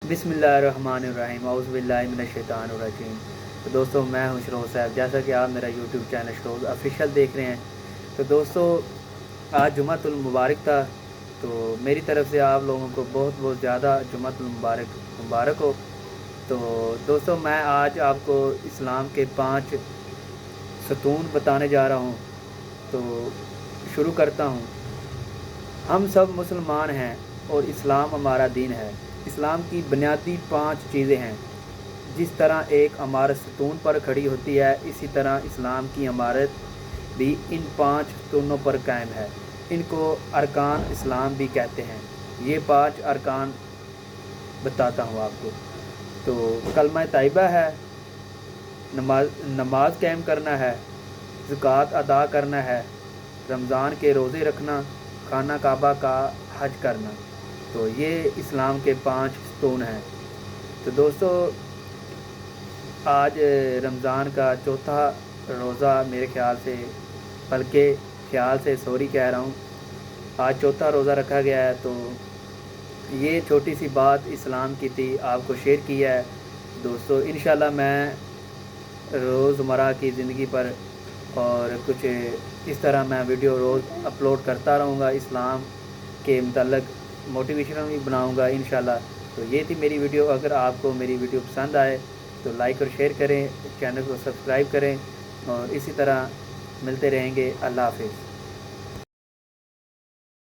बिस्मिल्लाहिर्रहमानिर्रहीम औज़ुबिल्लाहि मिनश्शैतानिर्रजीम। तो दोस्तों, मैं हूं शरोज़ साहब। जैसा कि आप मेरा यूट्यूब चैनल शरोज़ ऑफिशियल देख रहे हैं, तो दोस्तों आज जुमातुल मुबारक था। तो मेरी तरफ़ से आप लोगों को बहुत बहुत ज़्यादा जुमातुल मुबारक हो। तो दोस्तों, मैं आज आपको इस्लाम के 5 सतून बताने जा रहा हूं। तो शुरू करता हूं। हम सब मुसलमान हैं और इस्लाम हमारा दीन है। इस्लाम की बुनियादी 5 चीज़ें हैं। जिस तरह एक इमारत सतून पर खड़ी होती है, इसी तरह इस्लाम की इमारत भी इन 5 सतूनों पर कायम है। इनको अरकान इस्लाम भी कहते हैं। ये 5 अरकान बताता हूँ आपको। तो कलमा तैयबा है, नमाज कायम करना है, ज़कात अदा करना है, रमज़ान के रोज़े रखना, खाना काबा का हज करना। तो ये इस्लाम के 5 सतून हैं। तो दोस्तों, आज रमज़ान का चौथा रोज़ा मेरे ख़्याल से, बल्कि ख़्याल से सॉरी कह रहा हूँ, आज चौथा रोज़ा रखा गया है। तो ये छोटी सी बात इस्लाम की थी, आपको शेयर किया है। दोस्तों, इंशाल्लाह मैं रोज़मर्रा की ज़िंदगी पर और कुछ इस तरह मैं वीडियो रोज़ अपलोड करता रहूँगा। इस्लाम के मुतल्लिक़ मोटिवेशनल भी बनाऊँगा इंशाल्लाह। तो ये थी मेरी वीडियो। अगर आपको मेरी वीडियो पसंद आए तो लाइक और शेयर करें, चैनल को सब्सक्राइब करें, और इसी तरह मिलते रहेंगे। अल्लाह हाफ़िज़।